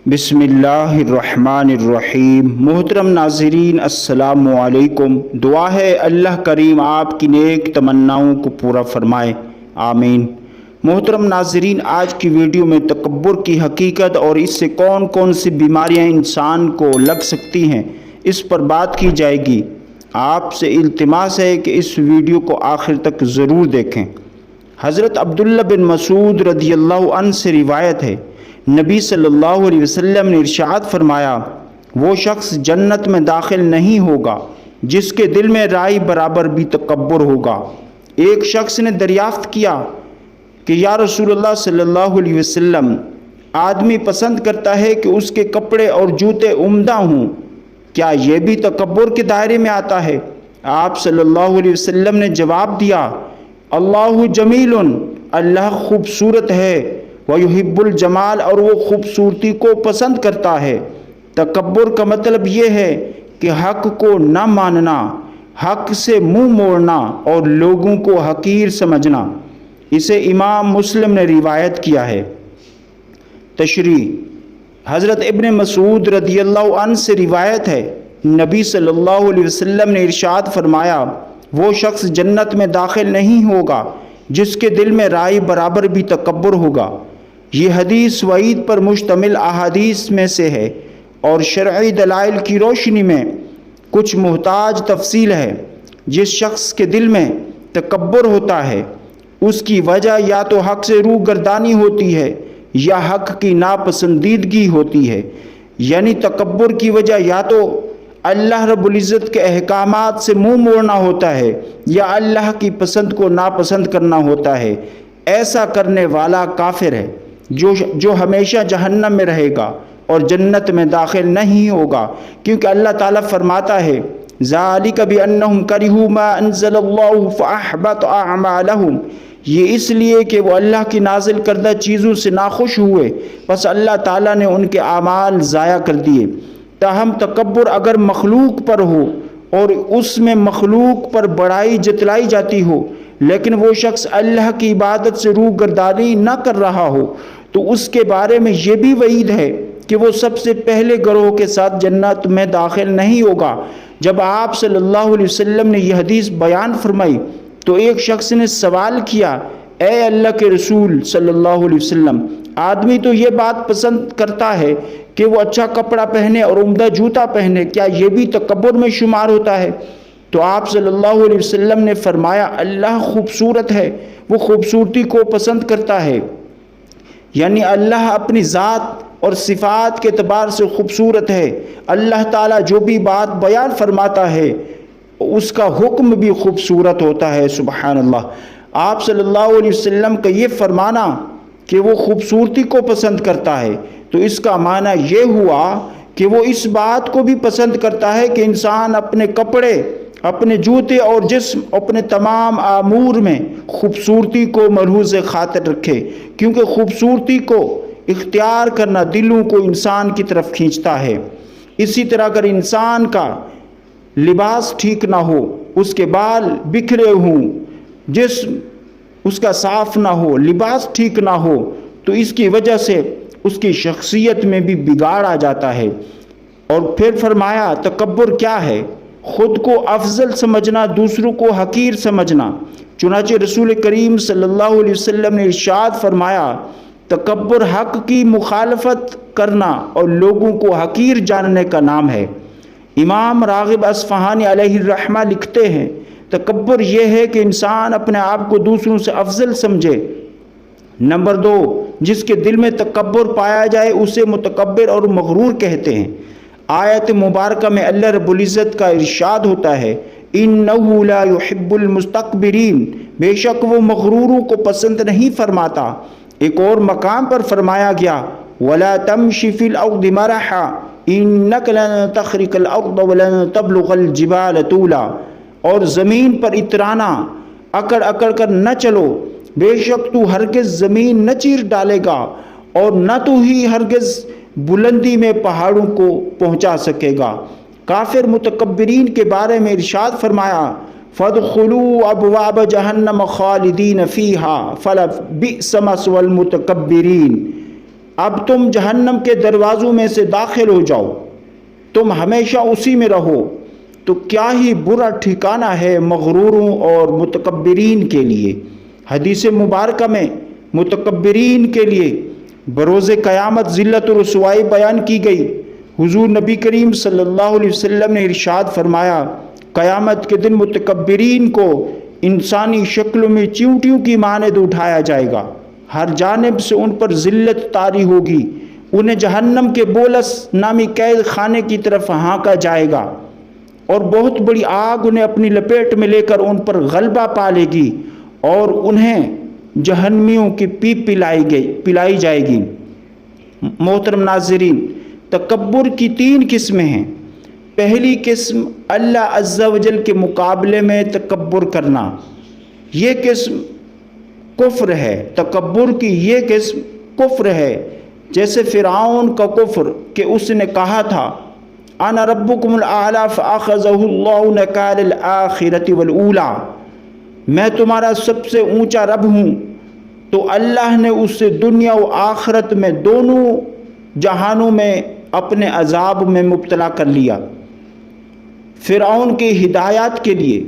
بسم اللہ الرحمن الرحیم۔ محترم ناظرین السلام علیکم۔ دعا ہے اللہ کریم آپ کی نیک تمناؤں کو پورا فرمائے، آمین۔ محترم ناظرین، آج کی ویڈیو میں تکبر کی حقیقت اور اس سے کون کون سی بیماریاں انسان کو لگ سکتی ہیں، اس پر بات کی جائے گی۔ آپ سے التماس ہے کہ اس ویڈیو کو آخر تک ضرور دیکھیں۔ حضرت عبداللہ بن مسعود رضی اللہ عنہ سے روایت ہے، نبی صلی اللہ علیہ وسلم نے ارشاد فرمایا، وہ شخص جنت میں داخل نہیں ہوگا جس کے دل میں رائی برابر بھی تکبر ہوگا۔ ایک شخص نے دریافت کیا کہ یا رسول اللہ صلی اللہ علیہ وسلم، آدمی پسند کرتا ہے کہ اس کے کپڑے اور جوتے عمدہ ہوں، کیا یہ بھی تکبر کے دائرے میں آتا ہے؟ آپ صلی اللہ علیہ وسلم نے جواب دیا، اللہ جمیل، اللہ خوبصورت ہے، وَيُحِبُّ الْجَمَالَ، اور وہ خوبصورتی کو پسند کرتا ہے۔ تکبر کا مطلب یہ ہے کہ حق کو نہ ماننا، حق سے منہ موڑنا اور لوگوں کو حقیر سمجھنا۔ اسے امام مسلم نے روایت کیا ہے۔ تشریح: حضرت ابن مسعود رضی اللہ عنہ سے روایت ہے، نبی صلی اللہ علیہ وسلم نے ارشاد فرمایا، وہ شخص جنت میں داخل نہیں ہوگا جس کے دل میں رائی برابر بھی تکبر ہوگا۔ یہ حدیث وعید پر مشتمل احادیث میں سے ہے اور شرعی دلائل کی روشنی میں کچھ محتاج تفصیل ہے۔ جس شخص کے دل میں تکبر ہوتا ہے، اس کی وجہ یا تو حق سے روح گردانی ہوتی ہے یا حق کی ناپسندیدگی ہوتی ہے۔ یعنی تکبر کی وجہ یا تو اللہ رب العزت کے احکامات سے منہ موڑنا ہوتا ہے یا اللہ کی پسند کو ناپسند کرنا ہوتا ہے۔ ایسا کرنے والا کافر ہے جو ہمیشہ جہنم میں رہے گا اور جنت میں داخل نہیں ہوگا، کیونکہ اللہ تعالیٰ فرماتا ہے، ذَلِكَ بِأَنَّهُمْ كَرِهُوا مَا أَنزَلَ اللَّهُ فَأَحْبَطَ أَعْمَالَهُمْ، یہ اس لیے کہ وہ اللہ کی نازل کردہ چیزوں سے ناخوش ہوئے، بس اللہ تعالیٰ نے ان کے اعمال ضائع کر دیے۔ تاہم تکبر اگر مخلوق پر ہو اور اس میں مخلوق پر بڑائی جتلائی جاتی ہو، لیکن وہ شخص اللہ کی عبادت سے روح گردانی نہ کر رہا ہو، تو اس کے بارے میں یہ بھی وعید ہے کہ وہ سب سے پہلے گروہ کے ساتھ جنت میں داخل نہیں ہوگا۔ جب آپ صلی اللہ علیہ وسلم نے یہ حدیث بیان فرمائی تو ایک شخص نے سوال کیا، اے اللہ کے رسول صلی اللہ علیہ وسلم، آدمی تو یہ بات پسند کرتا ہے کہ وہ اچھا کپڑا پہنے اور عمدہ جوتا پہنے، کیا یہ بھی تکبر میں شمار ہوتا ہے؟ تو آپ صلی اللہ علیہ وسلم نے فرمایا، اللہ خوبصورت ہے، وہ خوبصورتی کو پسند کرتا ہے۔ یعنی اللہ اپنی ذات اور صفات کے اعتبار سے خوبصورت ہے۔ اللہ تعالیٰ جو بھی بات بیان فرماتا ہے اس کا حکم بھی خوبصورت ہوتا ہے، سبحان اللہ۔ آپ صلی اللہ علیہ وسلم کا یہ فرمانا کہ وہ خوبصورتی کو پسند کرتا ہے، تو اس کا معنی یہ ہوا کہ وہ اس بات کو بھی پسند کرتا ہے کہ انسان اپنے کپڑے، اپنے جوتے اور جسم، اپنے تمام امور میں خوبصورتی کو ملحوظ خاطر رکھے، کیونکہ خوبصورتی کو اختیار کرنا دلوں کو انسان کی طرف کھینچتا ہے۔ اسی طرح اگر انسان کا لباس ٹھیک نہ ہو، اس کے بال بکھرے ہوں، جسم اس کا صاف نہ ہو، لباس ٹھیک نہ ہو، تو اس کی وجہ سے اس کی شخصیت میں بھی بگاڑ آ جاتا ہے۔ اور پھر فرمایا، تکبر کیا ہے؟ خود کو افضل سمجھنا، دوسروں کو حقیر سمجھنا۔ چنانچہ رسول کریم صلی اللہ علیہ وسلم نے ارشاد فرمایا، تکبر حق کی مخالفت کرنا اور لوگوں کو حقیر جاننے کا نام ہے۔ امام راغب اصفہانی علیہ الرحمہ لکھتے ہیں، تکبر یہ ہے کہ انسان اپنے آپ کو دوسروں سے افضل سمجھے۔ نمبر 2، جس کے دل میں تکبر پایا جائے اسے متکبر اور مغرور کہتے ہیں۔ آیت مبارکہ میں اللہ رب العزت کا ارشاد ہوتا ہے، اِنَّهُ لَا يُحِبُّ الْمُسْتَكْبِرِينَ، بے شک وہ مغروروں کو پسند نہیں فرماتا۔ ایک اور مقام پر فرمایا گیا، وَلَا تَمْشِ فِي الْأَرْضِ مَرَحًا إِنَّكَ لَن تَخْرِقَ الْأَرْضَ وَلَن تَبْلُغَ الْجِبَالَ طُولًا، اور زمین پر اترانا، اکڑ اکڑ کر نہ چلو، بے شک تو ہرگز زمین نہ چیر ڈالے گا اور نہ تو ہی ہرگز بلندی میں پہاڑوں کو پہنچا سکے گا۔ کافر متکبرین کے بارے میں ارشاد فرمایا، فَادْخُلُوا أَبْوَابَ جَهَنَّمَ خَالِدِينَ فِيهَا فَلَبِئْسَ مَثْوَى الْمُتَكَبِّرِينَ۔ اب تم جہنم کے دروازوں میں سے داخل ہو جاؤ، تم ہمیشہ اسی میں رہو، تو کیا ہی برا ٹھکانہ ہے مغروروں اور متکبرین کے لیے۔ حدیث مبارکہ میں متکبرین کے لیے بروز قیامت ذلت و رسوائی بیان کی گئی۔ حضور نبی کریم صلی اللہ علیہ وسلم نے ارشاد فرمایا، قیامت کے دن متکبرین کو انسانی شکلوں میں چیونٹیوں کی مانند اٹھایا جائے گا، ہر جانب سے ان پر ذلت طاری ہوگی، انہیں جہنم کے بولس نامی قید خانے کی طرف ہانکا جائے گا، اور بہت بڑی آگ انہیں اپنی لپیٹ میں لے کر ان پر غلبہ پا لے گی، اور انہیں جہنمیوں کی پیپ پلائی جائے گی۔ محترم ناظرین، تکبر کی 3 قسمیں ہیں۔ پہلی قسم اللہ عز و جل کے مقابلے میں تکبر کرنا، یہ قسم کفر ہے۔ تکبر کی یہ قسم کفر ہے، جیسے فرعون کا کفر کہ اس نے کہا تھا انا ربکم الاعلی فاخذہ اللہ نکال الآخرۃ والاولی، میں تمہارا سب سے اونچا رب ہوں، تو اللہ نے اس سے دنیا و آخرت میں دونوں جہانوں میں اپنے عذاب میں مبتلا کر لیا۔ فرعون کی ہدایات کے لیے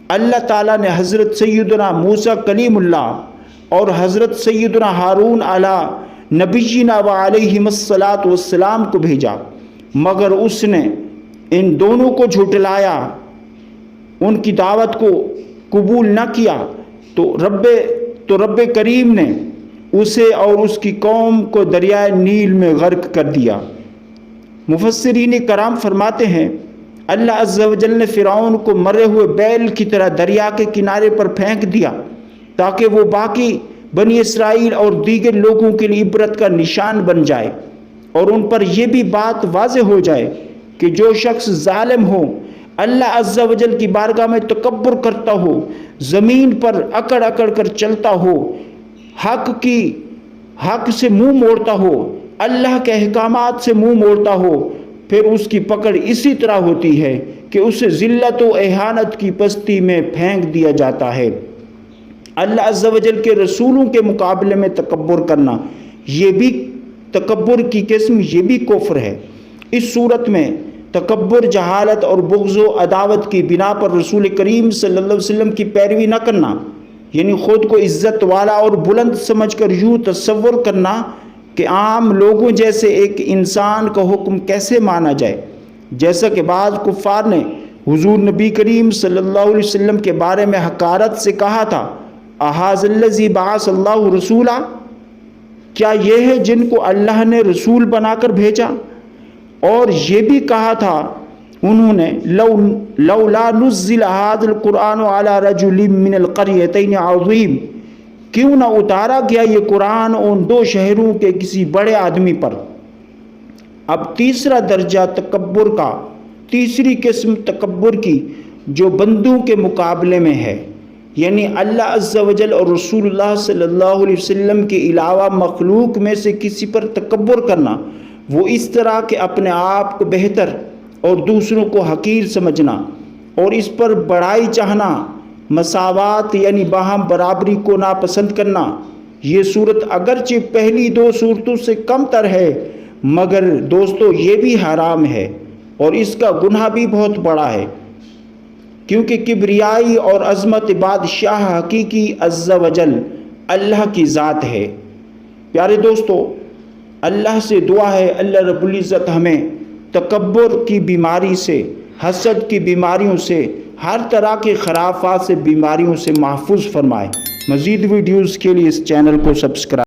اللہ تعالیٰ نے حضرت سیدنا موسیٰ کلیم اللہ اور حضرت سیدنا ہارون علی نبینا و علیہم الصلاۃ والسلام کو بھیجا، مگر اس نے ان دونوں کو جھٹلایا، ان کی دعوت کو قبول نہ کیا، تو رب کریم نے اسے اور اس کی قوم کو دریائے نیل میں غرق کر دیا۔ مفسرین کرام فرماتے ہیں اللہ عز و جل نے فرعون کو مرے ہوئے بیل کی طرح دریا کے کنارے پر پھینک دیا تاکہ وہ باقی بنی اسرائیل اور دیگر لوگوں کے لیے عبرت کا نشان بن جائے، اور ان پر یہ بھی بات واضح ہو جائے کہ جو شخص ظالم ہو، اللہ عز و جل کی بارگاہ میں تکبر کرتا ہو، زمین پر اکڑ اکڑ کر چلتا ہو، حق سے منہ موڑتا ہو، اللہ کے احکامات سے منہ موڑتا ہو، پھر اس کی پکڑ اسی طرح ہوتی ہے کہ اسے ذلت و اہانت کی پستی میں پھینک دیا جاتا ہے۔ اللہ عز و جل کے رسولوں کے مقابلے میں تکبر کرنا، یہ بھی تکبر کی قسم، یہ بھی کفر ہے۔ اس صورت میں تکبر جہالت اور بغض و عداوت کی بنا پر رسول کریم صلی اللہ علیہ وسلم کی پیروی نہ کرنا، یعنی خود کو عزت والا اور بلند سمجھ کر یوں تصور کرنا کہ عام لوگوں جیسے ایک انسان کا حکم کیسے مانا جائے، جیسا کہ بعض کفار نے حضور نبی کریم صلی اللہ علیہ وسلم کے بارے میں حقارت سے کہا تھا احاذ الذی بعث اللہ رسولا، کیا یہ ہے جن کو اللہ نے رسول بنا کر بھیجا؟ اور یہ بھی کہا تھا انہوں نے لولا نزل هذا القرآن على رجل من القريتين عظیم، کیوں نہ اتارا گیا یہ قرآن ان 2 شہروں کے کسی بڑے آدمی پر۔ اب تیسرا درجہ تکبر کا، تیسری قسم تکبر کی جو بندوں کے مقابلے میں ہے، یعنی اللہ عز و جل اور رسول اللہ صلی اللہ علیہ وسلم کے علاوہ مخلوق میں سے کسی پر تکبر کرنا، وہ اس طرح کہ اپنے آپ کو بہتر اور دوسروں کو حقیر سمجھنا اور اس پر بڑائی چاہنا، مساوات یعنی باہم برابری کو ناپسند کرنا۔ یہ صورت اگرچہ پہلی 2 صورتوں سے کم تر ہے، مگر دوستو یہ بھی حرام ہے اور اس کا گناہ بھی بہت بڑا ہے، کیونکہ کبریائی اور عظمت بادشاہ حقیقی عز و جل اللہ کی ذات ہے۔ پیارے دوستو، اللہ سے دعا ہے اللہ رب العزت ہمیں تکبر کی بیماری سے، حسد کی بیماریوں سے، ہر طرح کے خرافات سے، بیماریوں سے محفوظ فرمائے۔ مزید ویڈیوز کے لیے اس چینل کو سبسکرائب